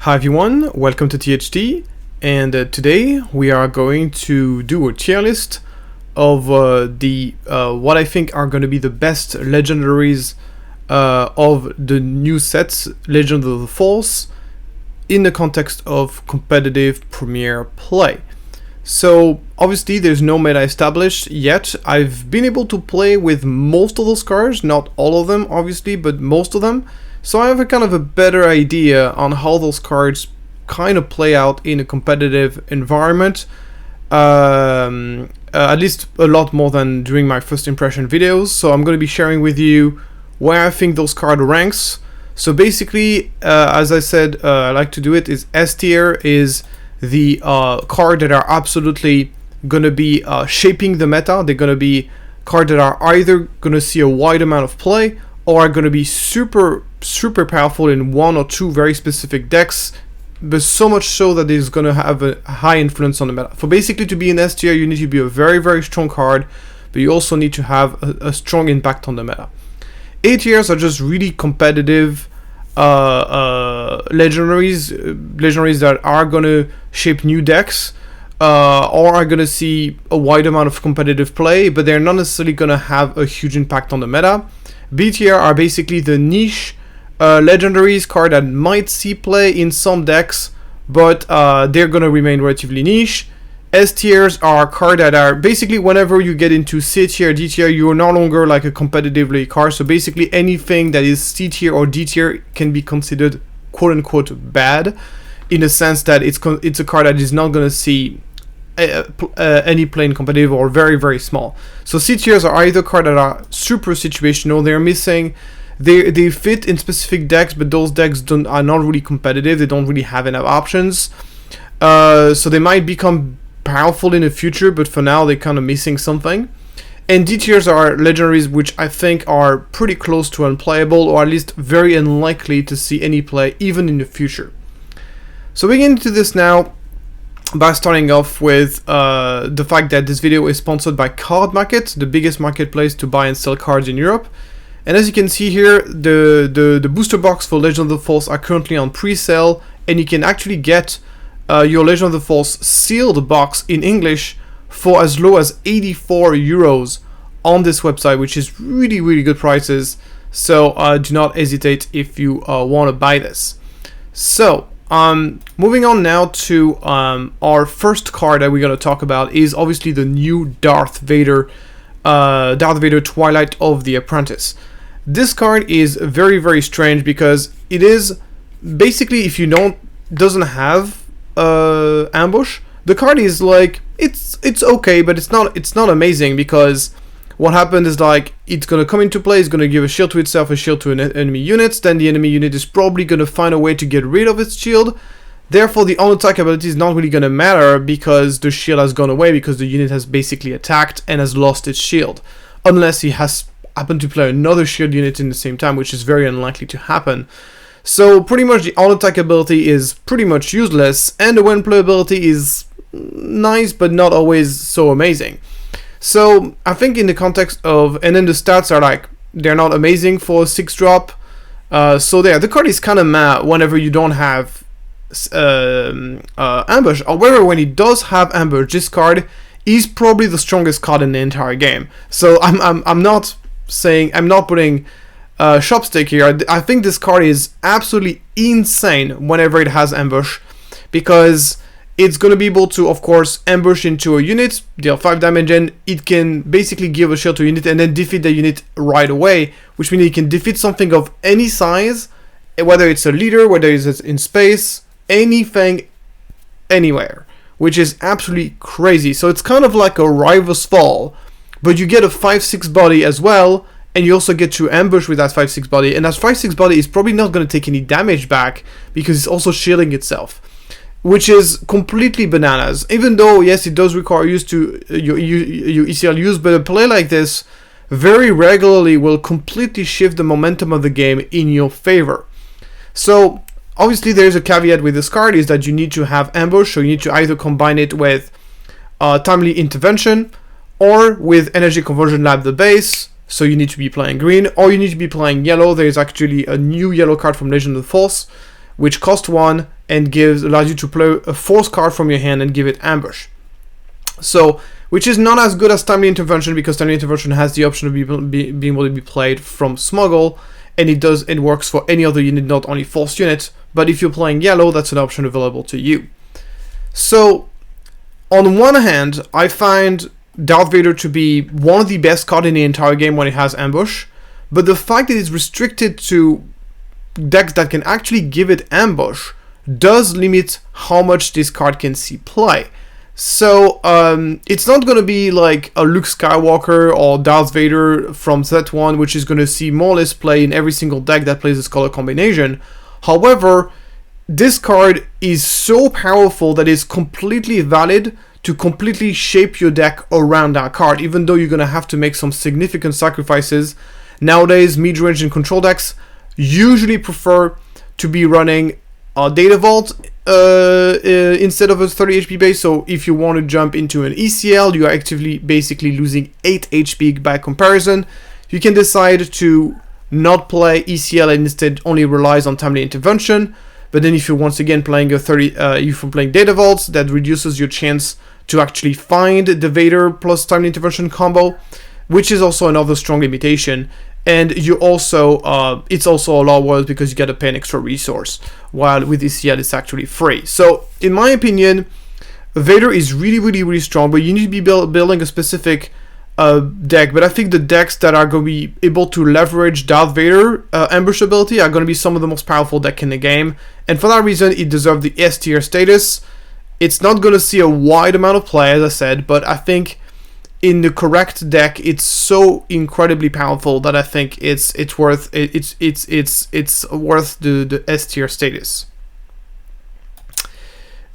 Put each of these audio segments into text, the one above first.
Hi everyone, welcome to THT, and today we are going to do a tier list of what I think are going to be the best legendaries of the new sets, Legend of the Force, in the context of competitive premier play. So obviously there's no meta established yet. I've been able to play with most of those cards, not all of them obviously, but most of them. So I have a kind of a better idea on how those cards kind of play out in a competitive environment. At least a lot more than during my first impression videos. So I'm going to be sharing with you where I think those card ranks. So basically, as I said, I like to do it, is S tier is the card that are absolutely going to be shaping the meta. They're going to be cards that are either going to see a wide amount of play or are going to be super powerful in one or two very specific decks, but so much so that it's going to have a high influence on the meta. For basically to be in S tier, you need to be a very strong card, but you also need to have a strong impact on the meta. A tiers are just really competitive legendaries that are going to shape new decks, or are going to see a wide amount of competitive play, but they're not necessarily going to have a huge impact on the meta. B tier are basically the niche legendaries card that might see play in some decks, but they're going to remain relatively niche. S tiers are cards that are basically whenever you get into C tier, D tier, you are no longer like a competitively card. So basically anything that is C tier or D tier can be considered quote unquote bad, in the sense that it's a card that is not going to see any play in competitive or very small. So C tiers are either cards that are super situational, they're missing, they fit in specific decks, but those decks are not really competitive, they don't really have enough options. So they might become powerful in the future, but for now they're kind of missing something. And D tiers are legendaries which I think are pretty close to unplayable, or at least very unlikely to see any play even in the future. So we get into this now by starting off with the fact that this video is sponsored by Card Market, the biggest marketplace to buy and sell cards in Europe. And as you can see here, the booster box for Legend of the Force are currently on pre-sale, and you can actually get your Legend of the Force sealed box in English for as low as 84 euros on this website, which is really good prices. So do not hesitate if you want to buy this. So moving on now to our first card that we're going to talk about is obviously the new Darth Vader Twilight of the Apprentice. This card is very strange because it is basically, if you doesn't have ambush, the card is like it's okay, but it's not amazing, because what happened is like it's gonna come into play, it's gonna give a shield to itself, a shield to an enemy units, then the enemy unit is probably gonna find a way to get rid of its shield. Therefore the on-attack ability is not really gonna matter because the shield has gone away, because the unit has basically attacked and has lost its shield, unless he has happened to play another shield unit in the same time, which is very unlikely to happen. So pretty much the on-attack ability is pretty much useless, and the when play ability is nice but not always so amazing. So I think in the context of, and then the stats are like, they're not amazing for a 6-drop. So there, the card is kind of meh whenever you don't have ambush. However, when it does have ambush, this card is probably the strongest card in the entire game. So I'm not putting chopstick here. I think this card is absolutely insane whenever it has ambush, because it's going to be able to, of course, ambush into a unit, deal 5 damage, and it can basically give a shield to a unit and then defeat the unit right away, which means it can defeat something of any size, whether it's a leader, whether it's in space, anything, anywhere, which is absolutely crazy. So it's kind of like a Rival's Fall, but you get a 5/6 body as well, and you also get to ambush with that 5/6 body, and that 5/6 body is probably not going to take any damage back because it's also shielding itself, which is completely bananas. Even though, yes, it does require your ECL use, but a play like this very regularly will completely shift the momentum of the game in your favor. So obviously there's a caveat with this card, is that you need to have ambush, so you need to either combine it with timely intervention or with energy conversion lab the base, so you need to be playing green, or you need to be playing yellow. There is actually a new yellow card from Legend of the Force, which costs 1 and allows you to play a force card from your hand and give it ambush. So, which is not as good as Timely Intervention, because Timely Intervention has the option of being able to be played from Smuggle, and it works for any other unit, not only Force unit. But if you're playing yellow, that's an option available to you. So, on one hand, I find Darth Vader to be one of the best cards in the entire game when it has ambush, but the fact that it's restricted to decks that can actually give it ambush does limit how much this card can see play. So it's not going to be like a Luke Skywalker or Darth Vader from Z1, which is going to see more or less play in every single deck that plays this color combination. However, this card is so powerful that it's completely valid to completely shape your deck around that card, even though you're going to have to make some significant sacrifices. Nowadays, mid-range and control decks usually prefer to be running a Data Vault instead of a 30 HP base. So if you want to jump into an ECL, you are actively basically losing 8 HP by comparison. You can decide to not play ECL and instead only relies on Timely Intervention. But then if you're once again playing if you're playing Data Vaults, that reduces your chance to actually find the Vader plus Timely Intervention combo, which is also another strong limitation. And you also, it's also a lot worse because you gotta pay an extra resource, while with ECL it's actually free. So, in my opinion, Vader is really strong, but you need to be building a specific deck. But I think the decks that are going to be able to leverage Darth Vader ambush ability are going to be some of the most powerful deck in the game. And for that reason, it deserves the S tier status. It's not going to see a wide amount of play, as I said, but I think in the correct deck, it's so incredibly powerful that I think it's worth the S tier status.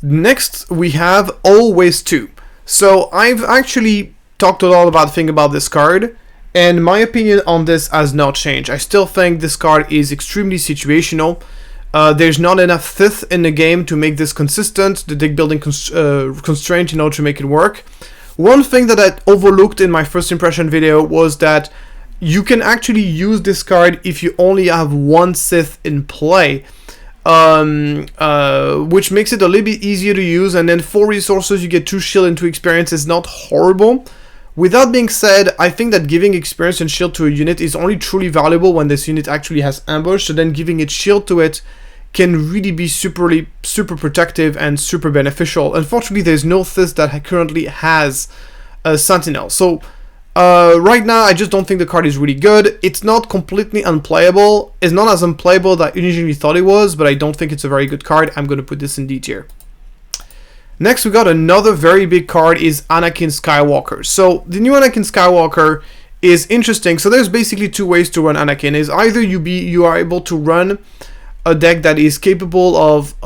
Next, we have Always 2. So I've actually talked a lot about this card, and my opinion on this has not changed. I still think this card is extremely situational. There's not enough Sith in the game to make this consistent, the deck building constraint in order to make it work. One thing that I overlooked in my first impression video was that you can actually use this card if you only have one Sith in play, which makes it a little bit easier to use, and then 4 resources, you get 2 shield and 2 experience is not horrible. With that being said, I think that giving experience and shield to a unit is only truly valuable when this unit actually has ambush, so then giving it shield to it can really be super protective and super beneficial. Unfortunately, there's no Sith that currently has a Sentinel. So right now, I just don't think the card is really good. It's not completely unplayable. It's not as unplayable that I initially thought it was, but I don't think it's a very good card. I'm going to put this in D tier. Next, we got another very big card, is Anakin Skywalker. So the new Anakin Skywalker is interesting. So there's basically 2 ways to run Anakin. Is either you are able to run a deck that is capable of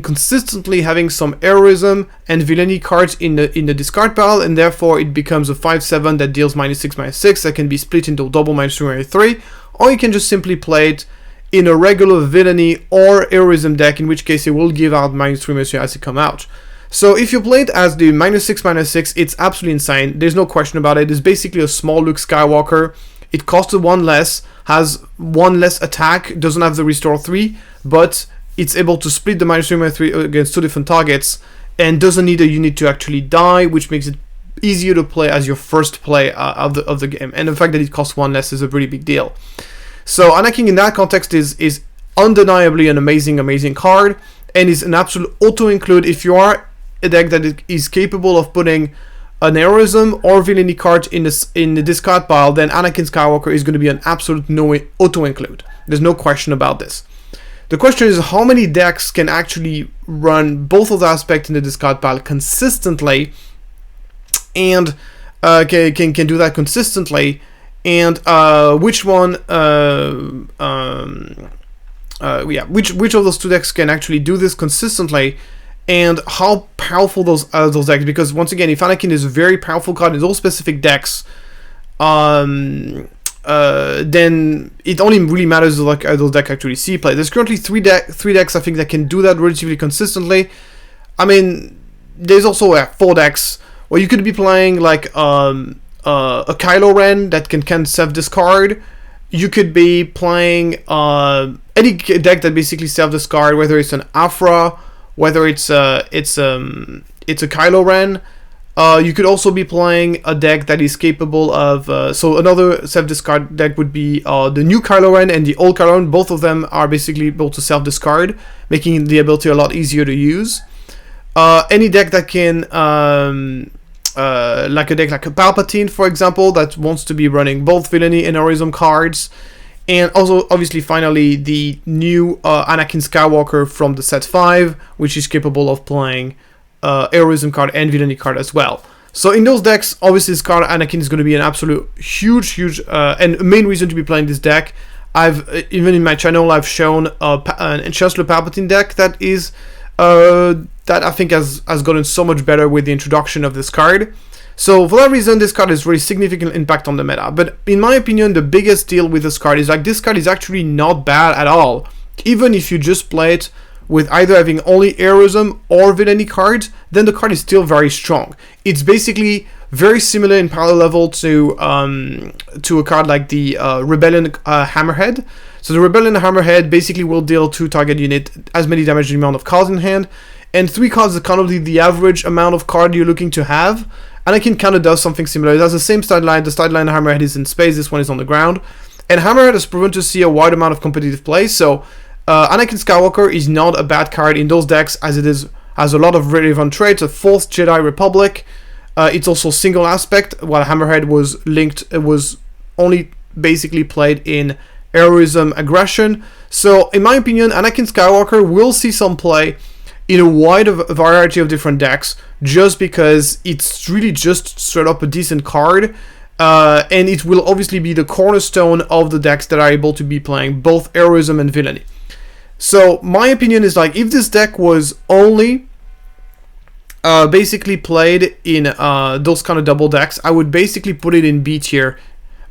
consistently having some heroism and villainy cards in the discard pile, and therefore it becomes a 5/7 that deals -6/6 that can be split into double -3/3, or you can just simply play it in a regular villainy or heroism deck, in which case it will give out -3/3 as it come out. So if you play it as the -6/6, it's absolutely insane. There's no question about it. It's basically a small Luke Skywalker. It costs 1 less, has 1 less attack, doesn't have the restore 3, but it's able to split the -3/3 against 2 different targets, and doesn't need a unit to actually die, which makes it easier to play as your first play of the game. And the fact that it costs 1 less is a pretty big deal. So Anakin in that context is undeniably an amazing card, and is an absolute auto-include if you are a deck that is capable of putting an heroism or villainy card in the discard pile. Then Anakin Skywalker is going to be an absolute auto-include. There's no question about this. The question is, how many decks can actually run both of the aspects in the discard pile consistently, and can do that consistently, and which one which of those 2 decks can actually do this consistently, and how powerful those decks, because once again, if Anakin is a very powerful card in those specific decks, then it only really matters like those decks actually see play. There's currently 3 decks I think that can do that relatively consistently. I mean, there's also 4 decks where you could be playing like a Kylo Ren that can self-discard, you could be playing any deck that basically self-discard, whether it's an Afra, whether it's a Kylo Ren. You could also be playing a deck that is capable of... so another self-discard deck would be the new Kylo Ren and the old Kylo Ren. Both of them are basically able to self-discard, making the ability a lot easier to use. Any deck that can... like a deck like a Palpatine, for example, that wants to be running both villainy and heroism cards. And also, obviously, finally, the new Anakin Skywalker from the set 5, which is capable of playing... heroism card and villainy card as well. So in those decks, obviously this card Anakin is going to be an absolute huge and main reason to be playing this deck. I've even in my channel I've shown an Chancellor Palpatine deck that is that I think has gotten so much better with the introduction of this card. So for that reason, this card has really significant impact on the meta. But in my opinion, the biggest deal with this card is like this card is actually not bad at all, even if you just play it with either having only heroism or villainy cards, then the card is still very strong. It's basically very similar in power level to a card like the Rebellion Hammerhead. So the Rebellion Hammerhead basically will deal to target unit as many damage as the amount of cards in hand, and 3 cards is kind of the average amount of card you're looking to have. Anakin kind of does something similar. It has the same stat line. The stat line Hammerhead is in space, this one is on the ground. And Hammerhead has proven to see a wide amount of competitive play, so Anakin Skywalker is not a bad card in those decks, as it has a lot of relevant traits. A 4th Jedi Republic. It's also single aspect, while Hammerhead was linked. It was only basically played in heroism aggression. So in my opinion, Anakin Skywalker will see some play in a wide variety of different decks, just because it's really just straight up a decent card. And it will obviously be the cornerstone of the decks that are able to be playing both heroism and villainy. So my opinion is like, if this deck was only basically played in those kind of double decks, I would basically put it in B tier.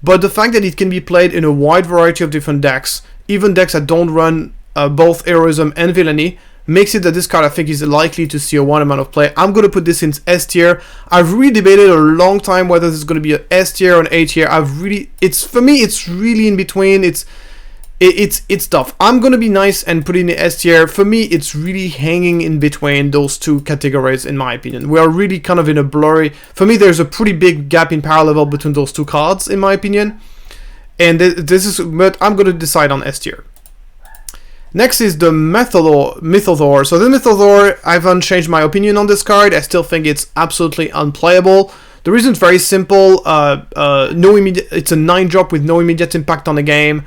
But the fact that it can be played in a wide variety of different decks, even decks that don't run both heroism and villainy, makes it that this card I think is likely to see a wide amount of play. I'm going to put this in S tier. I've really debated a long time whether this is going to be an S tier or an A tier. For me, it's really in between. It's tough. I'm gonna be nice and put it in the S tier. For me, it's really hanging in between those two categories, in my opinion. We are really kind of in a blurry... For me, there's a pretty big gap in power level between those two cards, in my opinion. And but I'm gonna decide on S tier. Next is the Mythosaur. So the Mythosaur, I haven't changed my opinion on this card. I still think it's absolutely unplayable. The reason is very simple. It's a 9-drop with no immediate impact on the game.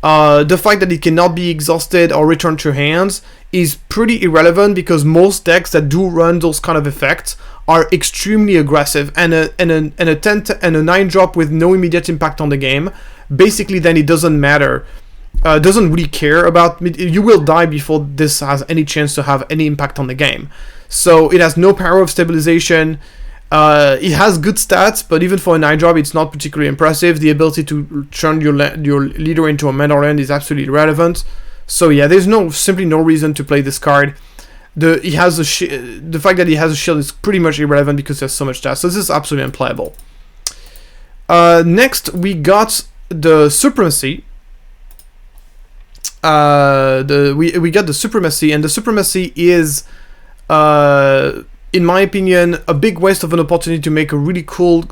The fact that it cannot be exhausted or returned to hands is pretty irrelevant, because most decks that do run those kind of effects are extremely aggressive, and a 9-drop with no immediate impact on the game, basically then it doesn't matter. Doesn't really care about... You will die before this has any chance to have any impact on the game. So it has no power of stabilization. It has good stats, but even for a 9-drop, it's not particularly impressive. The ability to turn your leader into a Mandalorian is absolutely irrelevant. So yeah, there's simply no reason to play this card. The fact that he has a shield is pretty much irrelevant because there's so much stats. So this is absolutely unplayable. Next, we got the Supremacy. We got the Supremacy, and the Supremacy is... in my opinion, a big waste of an opportunity to make a really cool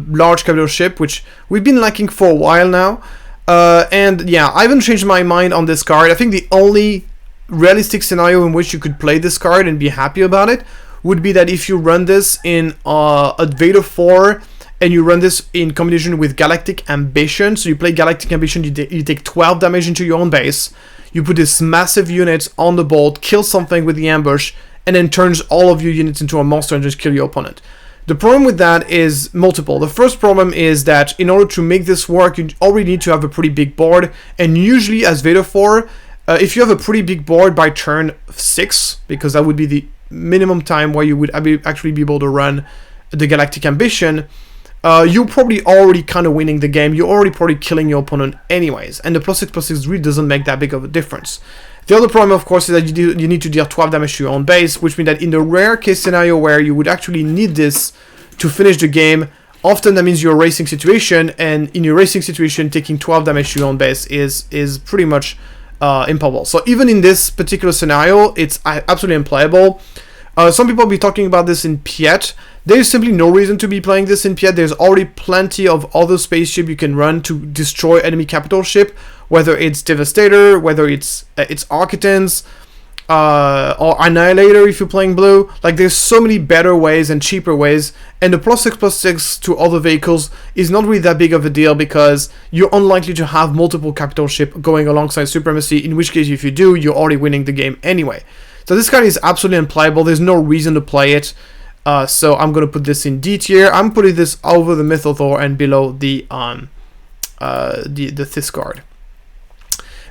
large capital ship, which we've been lacking for a while now. And yeah, I haven't changed my mind on this card. I think the only realistic scenario in which you could play this card and be happy about it would be that if you run this in a Vader 4 and you run this in combination with Galactic Ambition. So you play Galactic Ambition, you take 12 damage into your own base, you put this massive unit on the board, kill something with the ambush, and then turns all of your units into a monster and just kill your opponent. The problem with that is multiple. The first problem is that in order to make this work, you already need to have a pretty big board, and usually as Vader 4, if you have a pretty big board by turn 6, because that would be the minimum time where you would actually be able to run the Galactic Ambition, you're probably already kind of winning the game. You're already probably killing your opponent anyways, and the +6/+6 really doesn't make that big of a difference. The other problem, of course, is that you need to deal 12 damage to your own base, which means that in the rare case scenario where you would actually need this to finish the game, often that means you're a racing situation, and in your racing situation, taking 12 damage to your own base is pretty much improbable. So even in this particular scenario, it's absolutely unplayable. Some people will be talking about this in Piet. There's simply no reason to be playing this in Piet. There's already plenty of other spaceship you can run to destroy enemy capital ship, whether it's Devastator, whether it's Architans, or Annihilator if you're playing blue. Like, there's so many better ways and cheaper ways, and the +6/+6 to other vehicles is not really that big of a deal because you're unlikely to have multiple capital ship going alongside Supremacy, in which case if you do, you're already winning the game anyway. So this card is absolutely unplayable. There's no reason to play it. So I'm going to put this in D tier. I'm putting this over the Mythosaur and below the Thys card.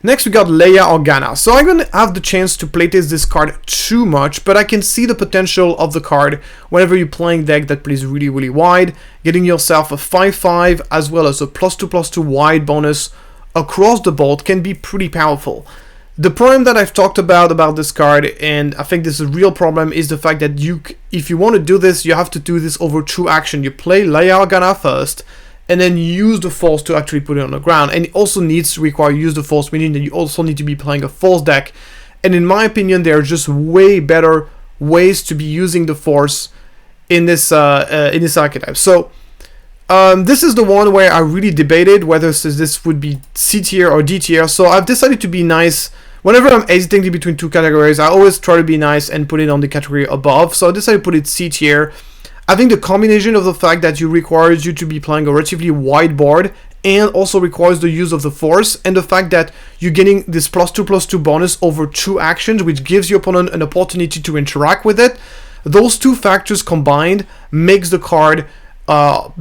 Next we got Leia Organa. So I'm going to have the chance to playtest this card too much, but I can see the potential of the card whenever you're playing deck that plays really wide. Getting yourself a 5/5 as well as a +2/+2 wide bonus across the board can be pretty powerful. The problem that I've talked about this card, and I think this is a real problem, is the fact that if you want to do this, you have to do this over 2 action. You play Leia Organa first, and then use the Force to actually put it on the ground. And it also needs to require use the Force, meaning that you also need to be playing a Force deck. And in my opinion, there are just way better ways to be using the Force in this archetype. So this is the one where I really debated whether this would be C tier or D tier. So I've decided to be nice. Whenever I'm hesitating between 2 categories, I always try to be nice and put it on the category above. So I decided to put it C tier. I think the combination of the fact that requires you to be playing a relatively wide board and also requires the use of the Force, and the fact that you're getting this +2/+2 bonus over 2 actions, which gives your opponent an opportunity to interact with it, those 2 factors combined makes the card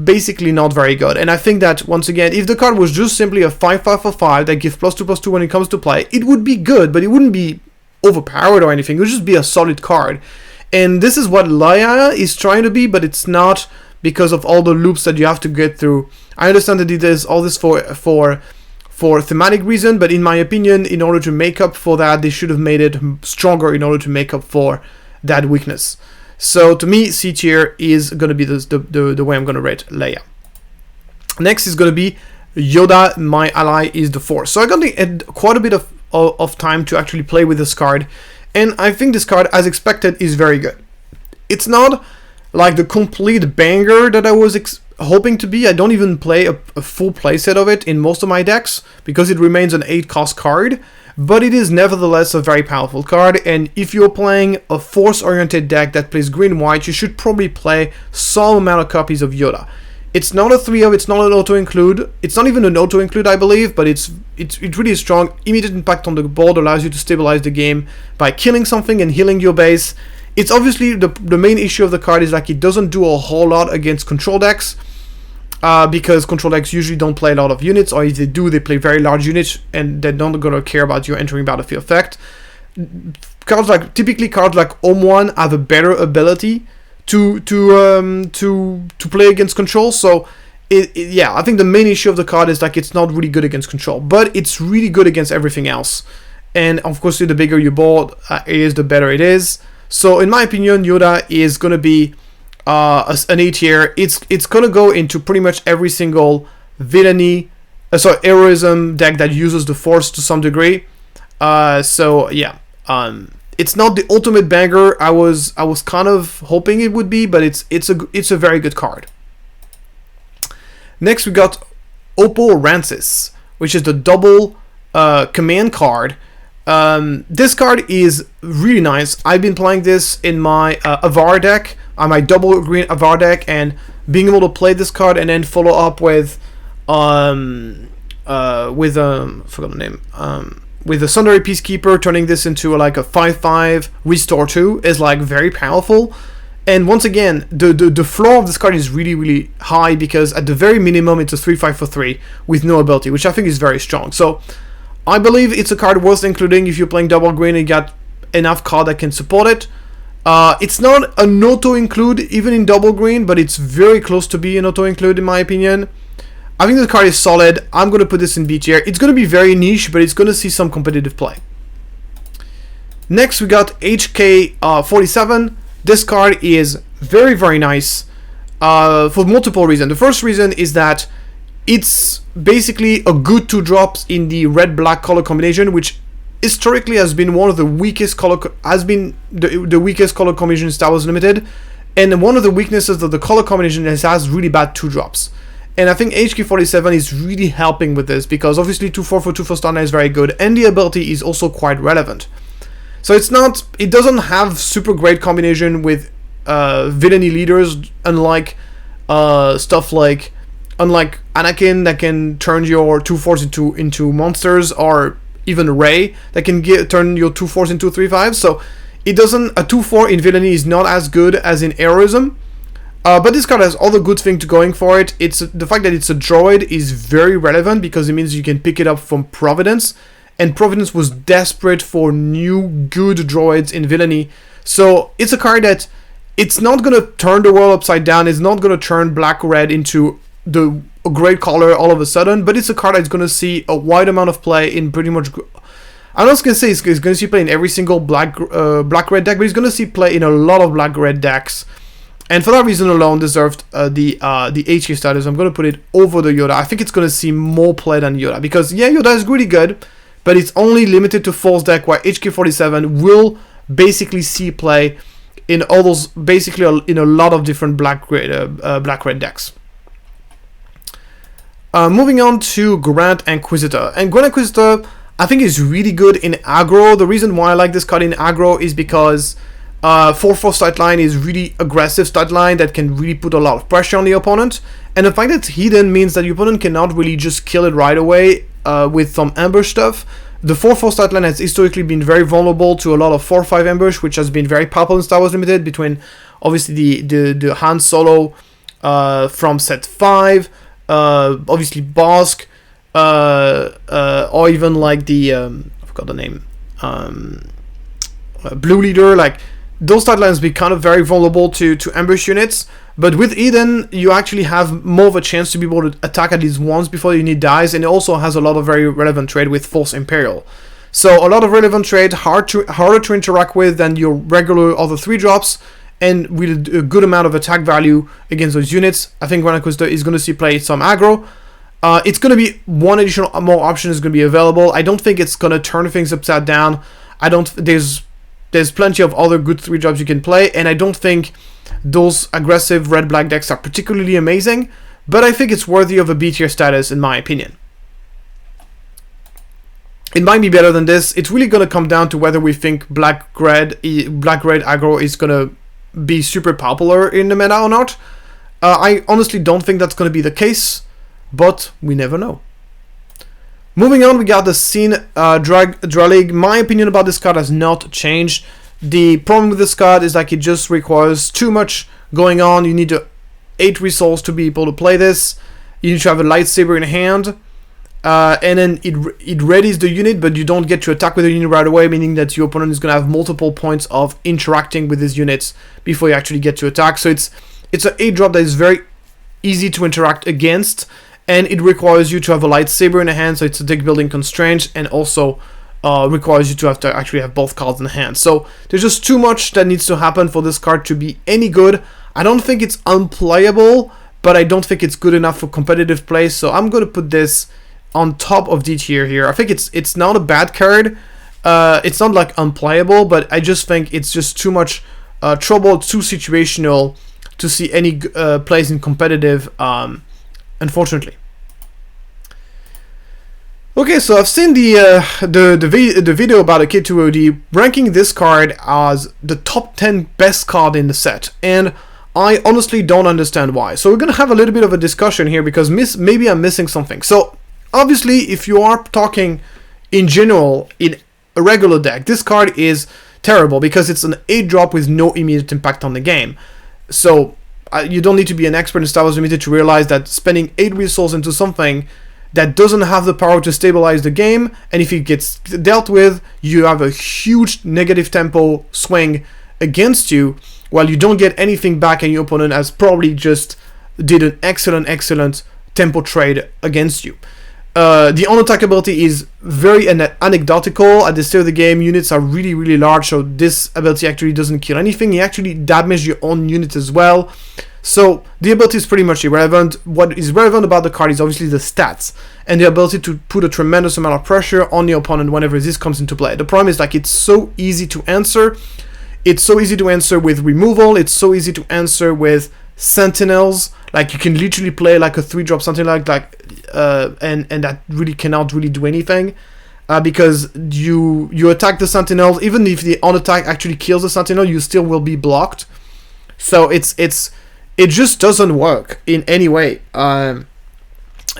basically not very good. And I think that, once again, if the card was just simply a 5/5 for 5 that gives +2/+2 when it comes to play, it would be good, but it wouldn't be overpowered or anything. It would just be a solid card. And this is what Leia is trying to be, but it's not, because of all the loops that you have to get through. I understand that it is all this for thematic reason, but in my opinion, in order to make up for that, they should have made it stronger in order to make up for that weakness. So to me, C tier is going to be the way I'm going to rate Leia. Next is going to be Yoda, my ally is the Force. So I got quite a bit of time to actually play with this card, and I think this card, as expected, is very good. It's not like the complete banger that I was hoping to be. I don't even play a full playset of it in most of my decks because it remains an 8-cost card, but it is nevertheless a very powerful card. And if you're playing a Force-oriented deck that plays green-white, you should probably play some amount of copies of Yoda. It's not a 3-of, it's not an auto-include, it's not even an auto-include, I believe, but it's really strong. Immediate impact on the board allows you to stabilize the game by killing something and healing your base. It's obviously, the main issue of the card is like it doesn't do a whole lot against control decks, because control decks usually don't play a lot of units, or if they do, they play very large units, and they're not going to care about your entering battlefield effect. Typically cards like Home 1 have a better ability to play against control. So yeah, I think the main issue of the card is like it's not really good against control, but it's really good against everything else. And of course, the bigger your board is, the better it is. So in my opinion, Yoda is going to be an A tier. It's going to go into pretty much every single heroism deck that uses the Force to some degree. So yeah, it's not the ultimate banger I was kind of hoping it would be, but it's a very good card. Next we got Oppo Rancisis, which is the double command card. This card is really nice. I've been playing this in my Avar deck, my double green Avar deck, and being able to play this card and then follow up with forgot the name, with the Sundery Peacekeeper, turning this into like a 5/5 restore 2 is like very powerful. And once again, the floor of this card is really high, because at the very minimum it's a 3/5 for 3 with no ability, which I think is very strong. So I believe it's a card worth including if you're playing double green and you got enough card that can support it. It's not an auto-include even in double green, but it's very close to be an auto-include in my opinion. I think the card is solid. I'm going to put this in B tier. It's going to be very niche, but it's going to see some competitive play. Next we got HK47. This card is very nice. for multiple reasons. The first reason is that it's basically a good 2 drops in the red-black color combination, which historically has been one of the weakest color the weakest color combination in Star Wars Limited, and one of the weaknesses of the color combination is it has really bad 2 drops. And I think HK47 is really helping with this, because obviously 2-4 for 2 for Star 9 is very good, and the ability is also quite relevant. So it doesn't have super great combination with villainy leaders, unlike stuff like Anakin that can turn your 2-4s into monsters, or even Rey that can turn your 2-4s into 3-5s. So it doesn't, a 2-4 in villainy is not as good as in heroism. But this card has other good things going for it. It's the fact that it's a droid is very relevant, because it means you can pick it up from Providence, and Providence was desperate for new good droids in villainy. So it's a card that it's not gonna turn the world upside down. It's not gonna turn black-red into a great color all of a sudden. But it's a card that's gonna see a wide amount of play in pretty much. I'm not gonna say it's gonna see play in every single black-red deck, but it's gonna see play in a lot of black-red decks. And for that reason alone, deserved the HK status. I'm going to put it over the Yoda. I think it's going to see more play than Yoda. Because, yeah, Yoda is really good, but it's only limited to Force deck, where HK47 will basically see play in all those, basically in a lot of different black-red decks. Moving on to Grand Inquisitor. And Grand Inquisitor, I think, is really good in aggro. The reason why I like this card in aggro is because 4-4 stat line is really aggressive stat line that can really put a lot of pressure on the opponent, and the fact that it's hidden means that the opponent cannot really just kill it right away with some ambush stuff. The 4-4 stat line has historically been very vulnerable to a lot of 4-5 ambush, which has been very popular in Star Wars Limited, between obviously the Han Solo from set 5, obviously Bosk, or even like the I forgot the name, Blue Leader. Like, those stat lines be kind of very vulnerable to ambush units, but with Eden you actually have more of a chance to be able to attack at least once before the unit dies, and it also has a lot of very relevant trade with Force Imperial. So a lot of relevant trade, harder to interact with than your regular other 3 drops, and with a good amount of attack value against those units. I think Grand Inquisitor is going to see play some aggro. It's going to be one additional more option is going to be available. I don't think it's going to turn things upside down. There's plenty of other good 3 drops you can play, and I don't think those aggressive red-black decks are particularly amazing, but I think it's worthy of a B tier status in my opinion. It might be better than this. It's really going to come down to whether we think black-red aggro is going to be super popular in the meta or not. I honestly don't think that's going to be the case, but we never know. Moving on, we got the Cin Drallig. My opinion about this card has not changed. The problem with this card is like it just requires too much going on. You need 8 resources to be able to play this. You need to have a lightsaber in hand. And then it readies the unit, but you don't get to attack with the unit right away, meaning that your opponent is going to have multiple points of interacting with these units before you actually get to attack. So it's an 8 drop that is very easy to interact against, and it requires you to have a lightsaber in the hand, so it's a deck building constraint, and also requires you to actually have both cards in hand. So there's just too much that needs to happen for this card to be any good. I don't think it's unplayable, but I don't think it's good enough for competitive play, so I'm going to put this on top of D tier here. I think it's not a bad card. It's not like unplayable, but I just think it's just too much trouble, too situational to see any plays in competitive, unfortunately. Okay, so I've seen the video about a K2OD ranking this card as the top 10 best card in the set, and I honestly don't understand why. So we're gonna have a little bit of a discussion here because maybe I'm missing something. So obviously, if you are talking in general in a regular deck, this card is terrible because it's an 8 drop with no immediate impact on the game. So you don't need to be an expert in Star Wars Limited to realize that spending 8 resources into something that doesn't have the power to stabilize the game, and if it gets dealt with, you have a huge negative tempo swing against you, while you don't get anything back, and your opponent has probably just did an excellent tempo trade against you. The on-attack ability is very anecdotal. At the start of the game, units are really large, so this ability actually doesn't kill anything. You actually damage your own unit as well. So the ability is pretty much irrelevant. What is relevant about the card is obviously the stats and the ability to put a tremendous amount of pressure on the opponent whenever this comes into play. The problem is like it's so easy to answer. It's so easy to answer with removal. It's so easy to answer with sentinels. Like you can literally play like a 3-drop something like and that really cannot really do anything. Because you attack the sentinels, even if the on attack actually kills the sentinel, you still will be blocked. So it just doesn't work in any way.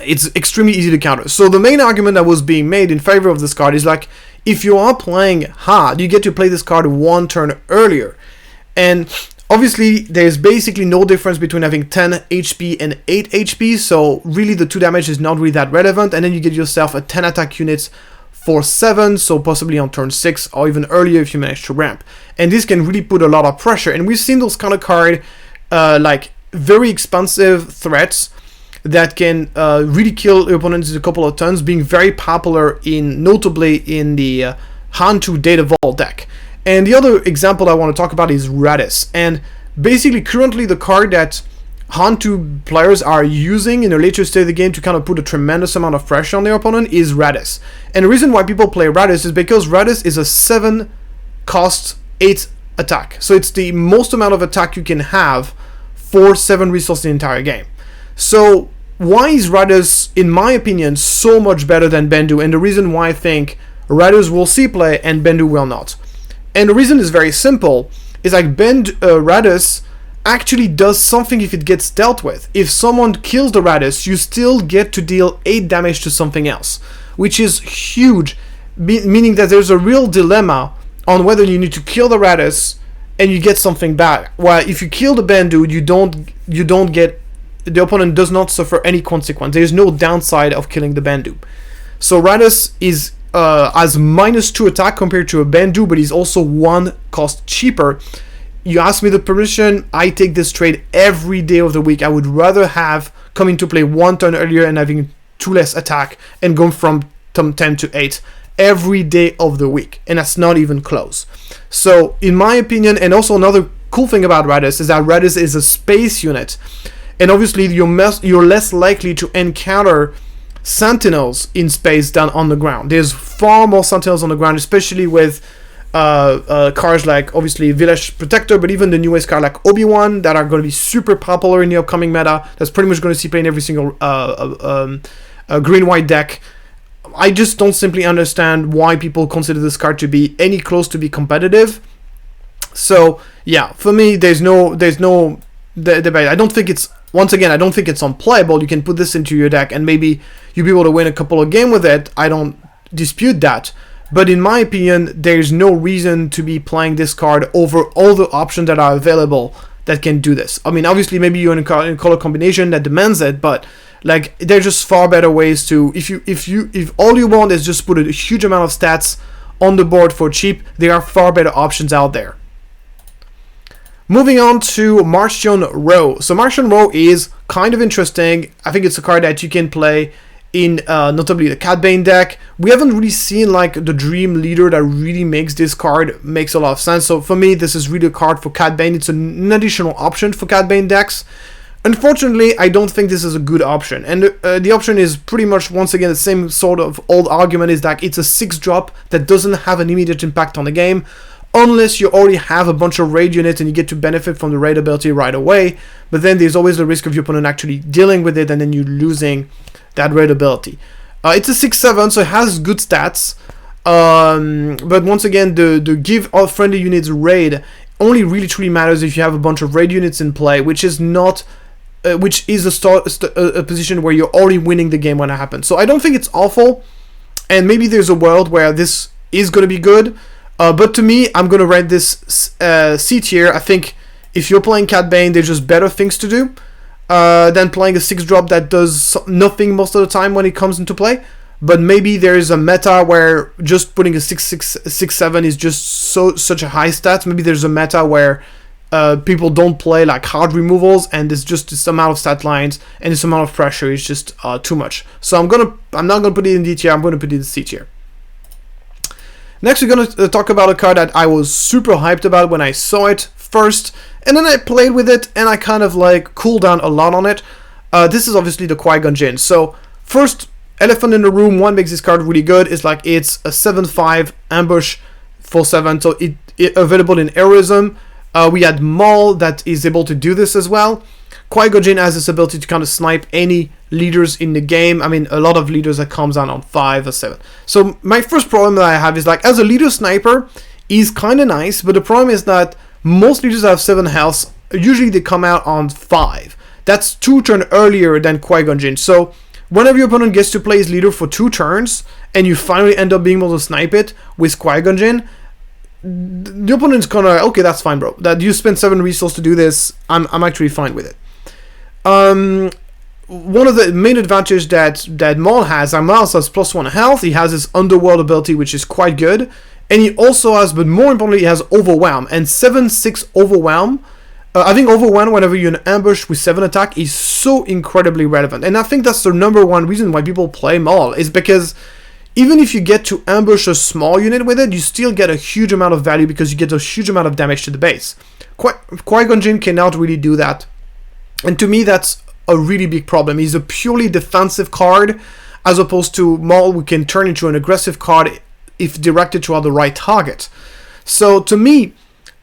It's extremely easy to counter. So the main argument that was being made in favor of this card is like, if you are playing hard, you get to play this card 1 turn earlier. And obviously, there's basically no difference between having 10 HP and 8 HP, so really the 2 damage is not really that relevant, and then you get yourself a 10 attack units for 7, so possibly on turn 6 or even earlier if you manage to ramp. And this can really put a lot of pressure, and we've seen those kind of cards like very expensive threats that can really kill opponents in a couple of turns, being very popular notably in the Han2 Data Vault deck. And the other example I want to talk about is Rancisis, and basically currently the card that Han2 players are using in a later stage of the game to kind of put a tremendous amount of pressure on their opponent is Rancisis. And the reason why people play Rancisis is because Rancisis is a 7 cost 8 attack. So it's the most amount of attack you can have for 7 resources in the entire game. So why is Rancisis, in my opinion, so much better than Bendu? And the reason why I think Rancisis will see play and Bendu will not. And the reason is very simple. Is like Rancisis actually does something if it gets dealt with. If someone kills the Rancisis, you still get to deal 8 damage to something else, which is huge, meaning that there's a real dilemma on whether you need to kill the Rancisis and you get something back. While if you kill the Bendu, you don't get, the opponent does not suffer any consequence. There's no downside of killing the Bendu. So Rancisis is has -2 attack compared to a Bendu, but he's also 1 cost cheaper. You ask me the permission, I take this trade every day of the week. I would rather have coming to play 1 turn earlier and having 2 less attack and going from 10 to 8 every day of the week, and that's not even close. So in my opinion, and also another cool thing about Rancisis is that Rancisis is a space unit, and obviously you're less likely to encounter sentinels in space than on the ground. There's far more sentinels on the ground, especially with cards like obviously Village Protector, but even the newest card like Obi-Wan that are going to be super popular in the upcoming meta. That's pretty much going to see play in every single green-white deck. I just don't simply understand why people consider this card to be any close to be competitive. So yeah, for me, there's no debate. I don't think it's, once again, I don't think it's unplayable. You can put this into your deck and maybe you'll be able to win a couple of games with it. I don't dispute that. But in my opinion, there's no reason to be playing this card over all the options that are available that can do this. I mean, obviously, maybe you're in a color combination that demands it, but like there's just far better ways to. If all you want is just put a huge amount of stats on the board for cheap, there are far better options out there. Moving on to Marian Row. So Marian Row is kind of interesting. I think it's a card that you can play in notably the Cad Bane deck. We haven't really seen like the Dream Leader that really makes this card makes a lot of sense. So for me, this is really a card for Cad Bane. It's an additional option for Cad Bane decks. Unfortunately, I don't think this is a good option. And the option is pretty much, once again, the same sort of old argument, is that it's a 6-drop that doesn't have an immediate impact on the game, unless you already have a bunch of raid units and you get to benefit from the raid ability right away. But then there's always the risk of your opponent actually dealing with it and then you losing that raid ability. It's a 6/7, so it has good stats. But once again, the give all friendly units raid only really truly matters if you have a bunch of raid units in play, which is not, which is a position where you're already winning the game when it happens. So I don't think it's awful, and maybe there's a world where this is going to be good. But to me, I'm going to rate this C tier. I think if you're playing Cad Bane, there's just better things to do than playing a 6-drop that does nothing most of the time when it comes into play. But maybe there is a meta where just putting a 6/7 is just such a high stat. Maybe there's a meta where people don't play like hard removals, and it's just this amount of stat lines and this amount of pressure is just too much. So I'm not gonna put it in D tier. I'm gonna put it in C tier. Next, we're going to talk about a card that I was super hyped about when I saw it first, and then I played with it, and I kind of like cooled down a lot on it. This is obviously the Qui-Gon Jinn. So, first, elephant in the room, what makes this card really good is like it's a 7/5 ambush for 7, so it available in heroism. We had Maul that is able to do this as well. Qui-Gon Jinn has this ability to kind of snipe any leaders in the game. I mean, a lot of leaders that comes down on 5 or 7. So my first problem that I have is like, as a leader sniper, he's kind of nice, but the problem is that most leaders that have 7 health, usually they come out on 5. That's 2 turns earlier than Qui-Gon Jinn. So whenever your opponent gets to play his leader for 2 turns, and you finally end up being able to snipe it with Qui-Gon Jinn, the opponent's gonna, okay, that's fine, bro. That you spend 7 resources to do this, I'm actually fine with it. One of the main advantages that Maul has plus +1 health. He has his underworld ability, which is quite good, and he also has, but more importantly, he has overwhelm, and 7/6 overwhelm. Having overwhelm whenever you're in ambush with 7 attack is so incredibly relevant, and I think that's the number one reason why people play Maul, is because even if you get to ambush a small unit with it, you still get a huge amount of value because you get a huge amount of damage to the base. Qui-Gon Jinn cannot really do that. And to me, that's a really big problem. He's a purely defensive card, as opposed to Maul, who can turn into an aggressive card if directed toward the right target. So to me,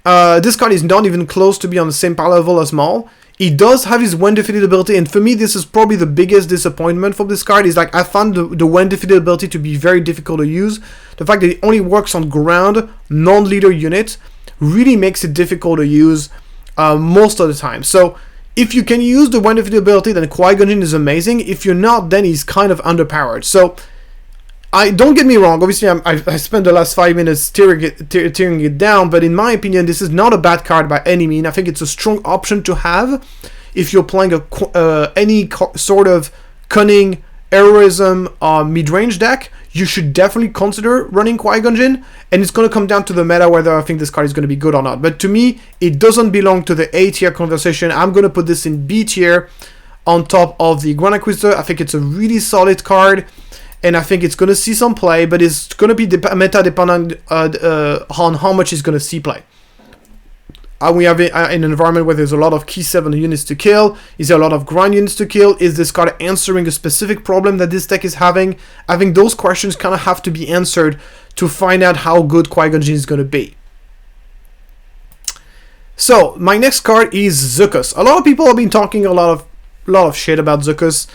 this card is not even close to be on the same power level as Maul. He does have his when defeated ability, and for me, this is probably the biggest disappointment from this card. Is like, I found the when defeated ability to be very difficult to use. The fact that it only works on ground, non-leader units, really makes it difficult to use most of the time. So if you can use the when defeated ability, then Qui-Gon Jinn is amazing. If you're not, then he's kind of underpowered. So, don't get me wrong, obviously I spent the last 5 minutes tearing it down, but in my opinion, this is not a bad card by any means. I think it's a strong option to have if you're playing any sort of cunning, heroism, mid-range deck. You should definitely consider running Qui-Gon Jinn, and it's going to come down to the meta whether I think this card is going to be good or not. But to me, it doesn't belong to the A tier conversation. I'm going to put this in B tier on top of the Grand Inquisitor. I think it's a really solid card, and I think it's going to see some play, but it's going to be meta dependent on how much it's going to see play. We have an environment where there's a lot of key 7 units to kill. Is there a lot of grind units to kill? Is this card answering a specific problem that this deck is having? I think those questions kind of have to be answered to find out how good Qui-Gon Jinn is going to be. So, my next card is Zuckuss. A lot of people have been talking a lot of shit about Zuckuss.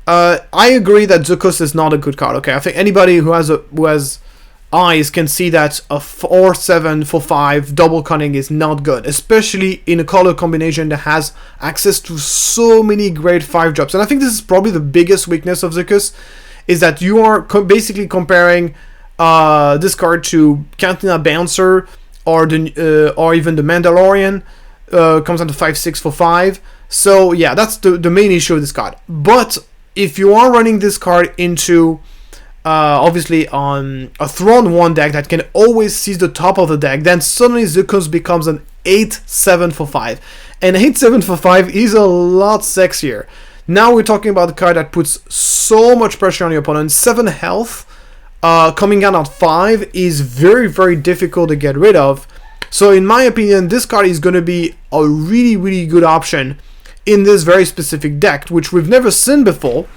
I agree that Zuckuss is not a good card. Okay, I think anybody who has eyes can see that a 4/7 for 5 double cunning is not good, especially in a color combination that has access to so many great 5 drops. And I think this is probably the biggest weakness of Zuckuss, is that you are basically comparing this card to Cantina Bouncer or even the Mandalorian. Comes down to 5/6 for 5. So yeah, that's the main issue of this card. But if you are running this card into obviously on a Throne 1 deck that can always seize the top of the deck, then suddenly Zuckuss becomes an 8/7 for 5. And 8/7 for 5 is a lot sexier. Now we're talking about a card that puts so much pressure on your opponent. 7 health coming out on 5 is very, very difficult to get rid of. So in my opinion, this card is going to be a really, really good option in this very specific deck, which we've never seen before.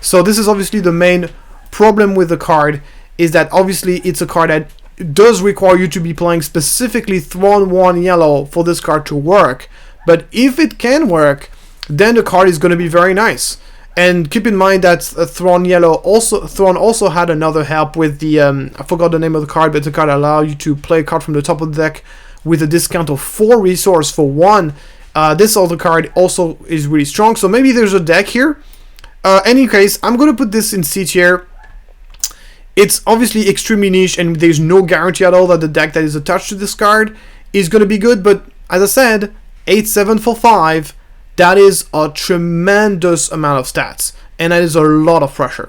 So this is obviously the main problem with the card, is that obviously it's a card that does require you to be playing specifically Throne 1 yellow for this card to work. But if it can work, then the card is going to be very nice. And keep in mind that Throne also had another help with the I forgot the name of the card, but the card allows you to play a card from the top of the deck with a discount of 4 resource for 1. This other card also is really strong, so maybe there's a deck here. Any case, I'm going to put this in C tier. It's obviously extremely niche, and there's no guarantee at all that the deck that is attached to this card is going to be good, but as I said, 8/7 for 5, that is a tremendous amount of stats, and that is a lot of pressure.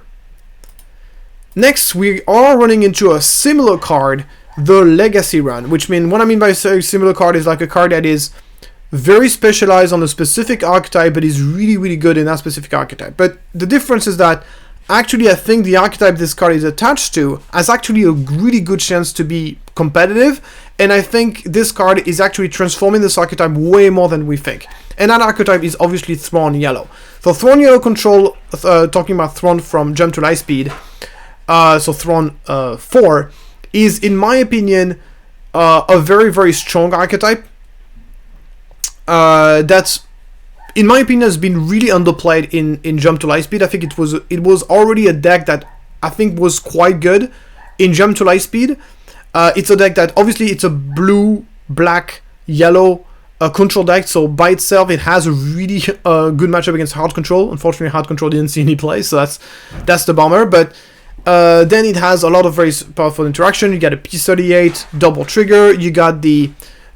Next, we are running into a similar card, the Legacy run, which means, what I mean by a similar card is like a card that is very specialized on a specific archetype, but is really, really good in that specific archetype. But the difference is that actually I think the archetype this card is attached to has actually a really good chance to be competitive, and I think this card is actually transforming this archetype way more than we think. And that archetype is obviously Thrawn Yellow. So Thrawn Yellow control, talking about Thrawn from Jump to Lightspeed, so Thrawn 4, is in my opinion a very, very strong archetype. That's, in my opinion, has been really underplayed in Jump to Lightspeed. I think it was already a deck that I think was quite good in Jump to Lightspeed. It's a deck that obviously it's a blue, black, yellow control deck, so by itself it has a really good matchup against Hard Control. Unfortunately, Hard Control didn't see any play, so that's the bummer. But then it has a lot of very powerful interaction. You got a P38 double trigger. You got the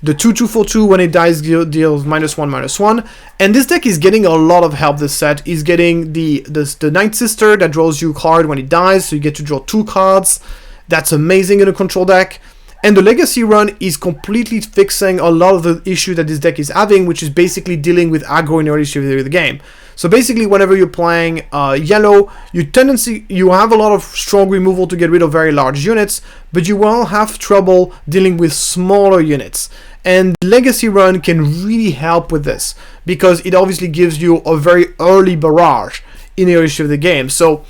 2/2/4/2 when it dies deals -1/-1, and this deck is getting a lot of help. This set is getting the Night Sister that draws you a card when it dies, so you get to draw 2 cards. That's amazing in a control deck. And the Legacy run is completely fixing a lot of the issue that this deck is having, which is basically dealing with aggro in early stage of the game. So basically, whenever you're playing yellow, you have a lot of strong removal to get rid of very large units, but you will have trouble dealing with smaller units. And Legacy run can really help with this, because it obviously gives you a very early barrage in the early stage of the game. So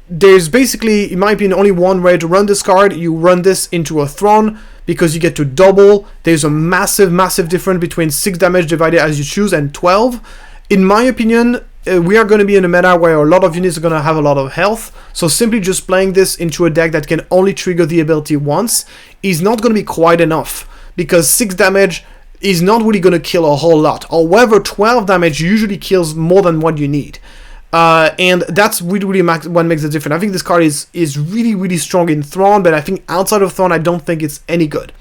there's basically, in my opinion, only one way to run this card. You run this into a Thrawn, because you get to double. There's a massive, massive difference between 6 damage divided as you choose and 12. In my opinion, we are going to be in a meta where a lot of units are going to have a lot of health, so simply just playing this into a deck that can only trigger the ability once is not going to be quite enough, because 6 damage is not really going to kill a whole lot. However, 12 damage usually kills more than what you need. And that's really what makes the difference. I think this card is really, really strong in Thrawn, but I think outside of Thrawn, I don't think it's any good.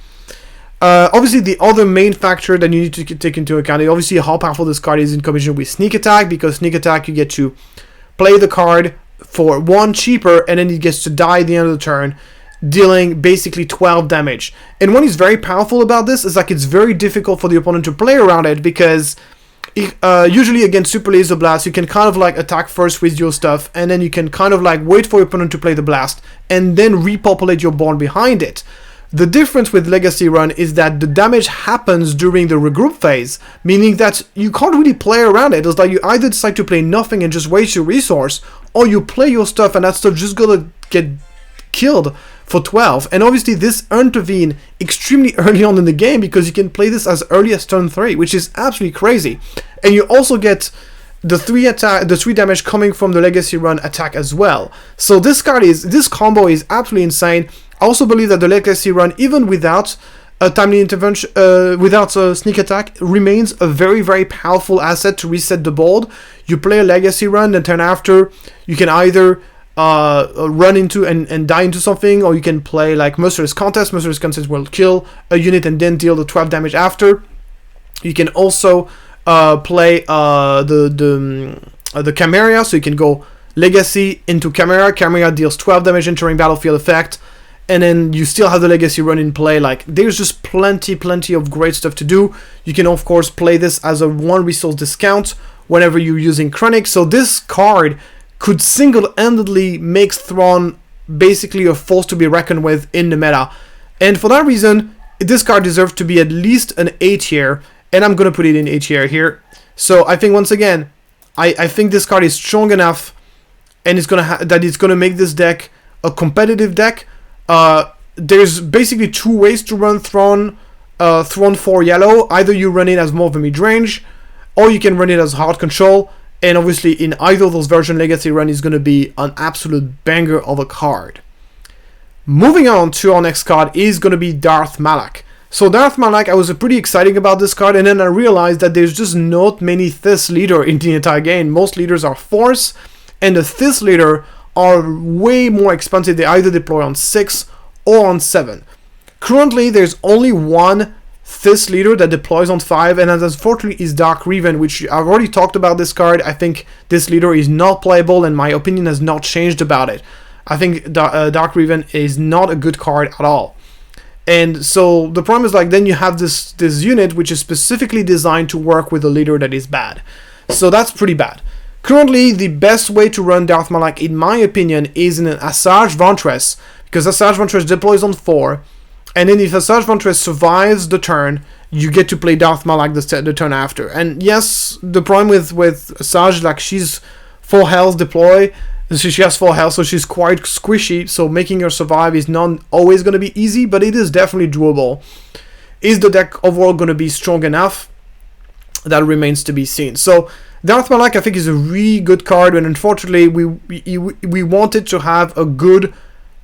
Obviously, the other main factor that you need to take into account is obviously how powerful this card is in combination with Sneak Attack, because Sneak Attack, you get to play the card for 1 cheaper, and then it gets to die at the end of the turn, dealing basically 12 damage. And what is very powerful about this is like it's very difficult for the opponent to play around it, because usually against Super Laser Blast, you can kind of like attack first with your stuff, and then you can kind of like wait for your opponent to play the blast, and then repopulate your board behind it. The difference with Legacy Run is that the damage happens during the regroup phase, meaning that you can't really play around it. It's like you either decide to play nothing and just waste your resource, or you play your stuff and that stuff just gonna get killed for 12. And obviously this intervene extremely early on in the game, because you can play this as early as turn 3, which is absolutely crazy. And you also get the 3 damage coming from the Legacy Run attack as well. So this combo is absolutely insane. I also believe that the Legacy Run, even without a timely intervention, without a Sneak Attack, remains a very, very powerful asset to reset the board. You play a Legacy Run, and turn after, you can either run into and die into something, or you can play like Merciless Contest. Merciless Contest will kill a unit and then deal the 12 damage after. You can also play the Chimera, so you can go Legacy into Chimera. Chimera deals 12 damage entering battlefield effect, and then you still have the Legacy Run in play. Like, there's just plenty of great stuff to do. You can of course play this as a 1 resource discount whenever you're using Chronic. So this card could single-handedly make Thrawn basically a force to be reckoned with in the meta. And for that reason, this card deserves to be at least an A tier, and I'm going to put it in A tier here. So I think, once again, I think this card is strong enough, and it's gonna make this deck a competitive deck. There's basically 2 ways to run Thrawn 4 yellow. Either you run it as more of a mid-range, or you can run it as hard control. And obviously in either of those versions, Legacy Run is going to be an absolute banger of a card. Moving on to our next card is going to be Darth Malak. So Darth Malak, I was pretty excited about this card, and then I realized that there's just not many Thys leader in the entire game. Most leaders are Force, and the Thys leader are way more expensive. They either deploy on 6 or on 7. Currently, there's only one Thys leader that deploys on 5, and that unfortunately is Dark Revan, which I've already talked about this card. I think this leader is not playable, and my opinion has not changed about it. I think Dark Revan is not a good card at all. And so the problem is, like, then you have this unit which is specifically designed to work with a leader that is bad. So that's pretty bad. Currently, the best way to run Darth Malak, in my opinion, is in an Asajj Ventress, because Asajj Ventress deploys on 4, and then if Asajj Ventress survives the turn, you get to play Darth Malak the turn after. And yes, the problem with Asajj, like, she's 4 health deploy, so she has 4 health, so she's quite squishy, so making her survive is not always going to be easy, but it is definitely doable. Is the deck overall going to be strong enough? That remains to be seen. So Darth Malak, I think, is a really good card, and unfortunately we wanted to have a good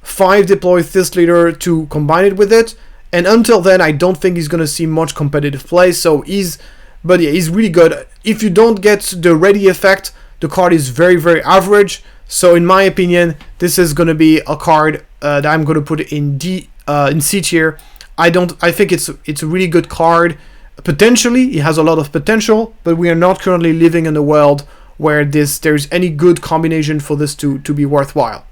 5 deploy Fist Leader to combine it with it, and until then I don't think he's going to see much competitive play. So he's really good. If you don't get the ready effect, the card is very, very average. So in my opinion, this is going to be a card that I'm going to put in C tier. I think it's a really good card. Potentially, it has a lot of potential, but we are not currently living in a world where there's any good combination for this to be worthwhile.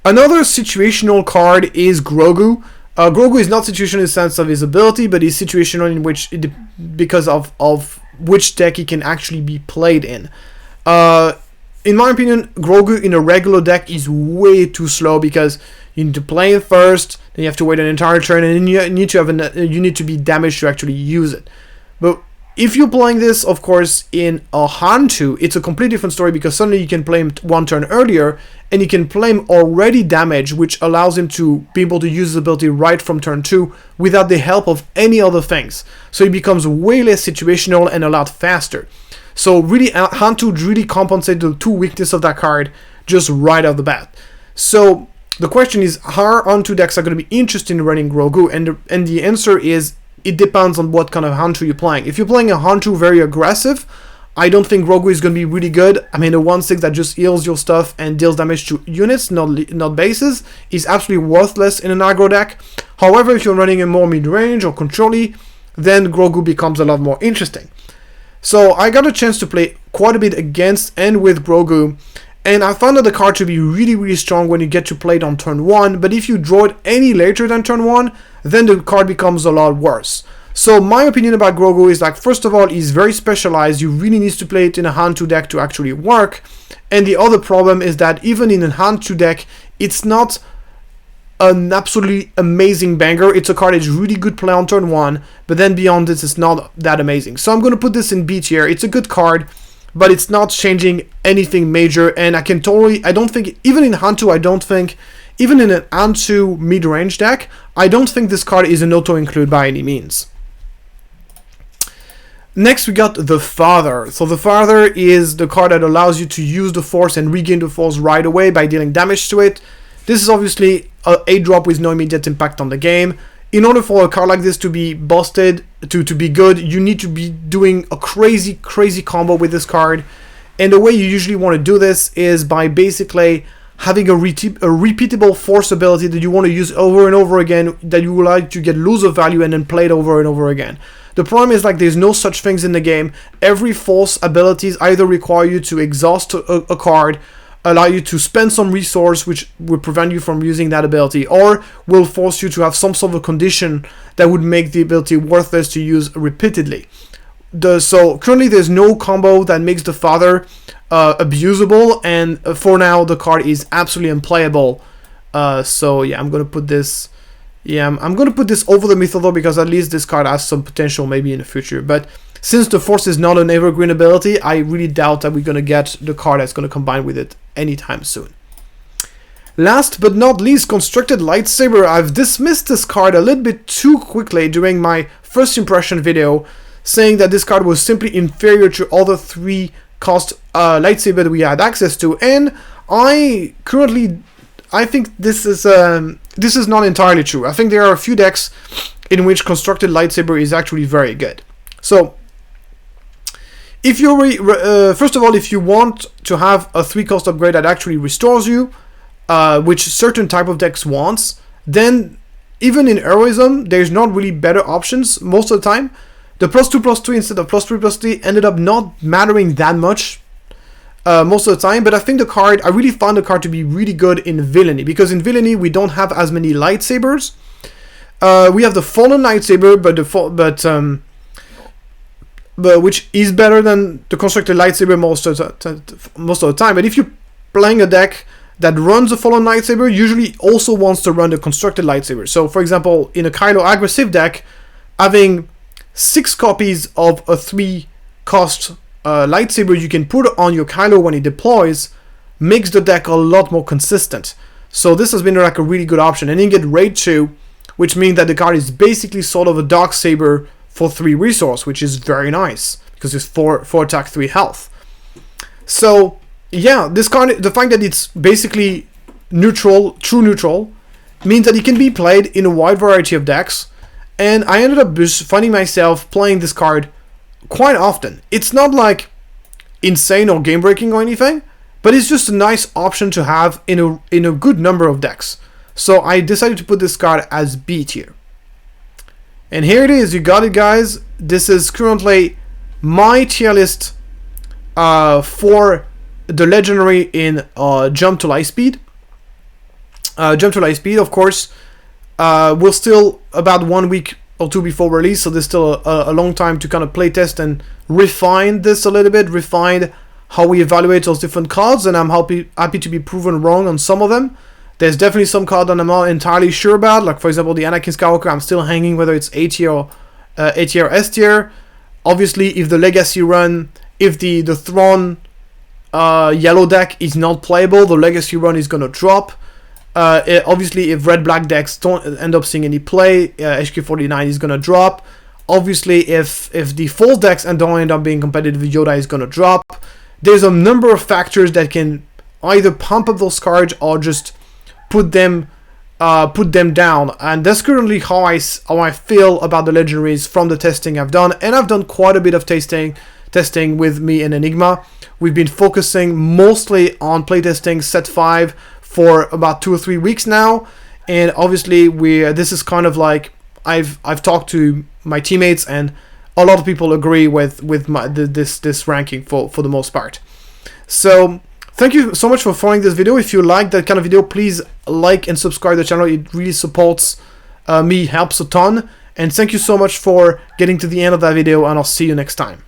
Another situational card is Grogu. Grogu is not situational in the sense of his ability, but he's situational in which because of which deck he can actually be played in. In my opinion, Grogu in a regular deck is way too slow because you need to play it first, then you have to wait an entire turn, and then you need to be damaged to actually use it. But if you're playing this, of course, in a Hantu, it's a completely different story because suddenly you can play him 1 turn earlier, and you can play him already damaged, which allows him to be able to use his ability right from turn 2 without the help of any other things. So he becomes way less situational and a lot faster. So really, Hantu really compensates the 2 weaknesses of that card just right off the bat. So the question is, how Hantu decks are going to be interested in running Grogu? And the answer is, it depends on what kind of Hantu you're playing. If you're playing a Hantu very aggressive, I don't think Grogu is going to be really good. I mean, a 1/6 that just heals your stuff and deals damage to units, not bases, is absolutely worthless in an aggro deck. However, if you're running a more mid-range or control-y, then Grogu becomes a lot more interesting. So I got a chance to play quite a bit against and with Grogu, and I found that the card to be really, really strong when you get to play it on turn 1, but if you draw it any later than turn 1, then the card becomes a lot worse. So my opinion about Grogu is, like, first of all, he's very specialized. You really need to play it in a Hantu deck to actually work, and the other problem is that even in a Hantu deck, it's not an absolutely amazing banger. It's a card that's really good play on turn 1, but then beyond this, it's not that amazing. So I'm going to put this in B tier. It's a good card, but it's not changing anything major, and I don't think, even in Hantu, even in an Hantu mid-range deck, I don't think this card is an auto-include by any means. Next, we got the Father. So the Father is the card that allows you to use the Force and regain the Force right away by dealing damage to it. This is obviously a 8-drop with no immediate impact on the game. In order for a card like this to be busted, to be good, you need to be doing a crazy, crazy combo with this card. And the way you usually want to do this is by basically having a repeatable Force ability that you want to use over and over again, that you would like to get loser value and then play it over and over again. The problem is, like, there's no such things in the game. Every Force abilities either require you to exhaust a card, allow you to spend some resource which will prevent you from using that ability, or will force you to have some sort of condition that would make the ability worthless to use repeatedly. So currently there's no combo that makes the Father abusable, and for now the card is absolutely unplayable. So yeah, I'm gonna put this. Yeah, I'm gonna put this over the Mythosaur because at least this card has some potential maybe in the future. But since the Force is not an evergreen ability, I really doubt that we're gonna get the card that's gonna combine with it anytime soon. Last but not least, Constructed Lightsaber. I've dismissed this card a little bit too quickly during my first impression video, saying that this card was simply inferior to other 3 cost lightsaber that we had access to, and I think this is not entirely true. I think there are a few decks in which Constructed Lightsaber is actually very good. So if you first of all, if you want to have a 3 cost upgrade that actually restores you, which certain type of decks wants, then even in heroism there's not really better options most of the time. The +2/+2 instead of +3/+3 ended up not mattering that much most of the time, but I think I really found the card to be really good in Villainy, because in Villainy we don't have as many lightsabers. We have the Fallen Lightsaber, but but which is better than the constructed lightsaber most of the time. But if you're playing a deck that runs a fallen lightsaber, usually also wants to run the constructed lightsaber. So for example, in a Kylo aggressive deck, having 6 copies of a 3 cost lightsaber you can put on your Kylo when he deploys makes the deck a lot more consistent. So this has been like a really good option. And you get Raid 2, which means that the card is basically sort of a dark saber for 3 resource, which is very nice because it's 4 attack, 3 health. So yeah, this card, the fact that it's basically neutral, true neutral, means that it can be played in a wide variety of decks. And I ended up just finding myself playing this card quite often. It's not like insane or game breaking or anything, but it's just a nice option to have in a good number of decks. So I decided to put this card as B tier. And here it is, you got it guys. This is currently my tier list for the legendary in Jump to Lightspeed. Jump to Lightspeed, of course, we're still about 1 week or 2 before release, so there's still a long time to kind of play test and refine this a little bit, refine how we evaluate those different cards, and I'm happy to be proven wrong on some of them. There's definitely some cards that I'm not entirely sure about, like for example the Anakin Skywalker. I'm still hanging whether it's A tier or S tier. Obviously, if the Legacy run, if the Thrawn yellow deck is not playable, the Legacy run is gonna drop. Obviously, if red-black decks don't end up seeing any play, HQ49 is gonna drop. Obviously, if the full decks and don't end up being competitive, Yoda is gonna drop. There's a number of factors that can either pump up those cards or just put them down, and that's currently how I feel about the legendaries from the testing I've done. And I've done quite a bit of testing with me and Enigma. We've been focusing mostly on playtesting set 5 for about 2 or 3 weeks now, and obviously this is kind of like I've talked to my teammates, and a lot of people agree with this ranking for the most part. So thank you so much for following this video. If you like that kind of video, please like and subscribe to the channel. It really supports me, helps a ton. And thank you so much for getting to the end of that video, and I'll see you next time.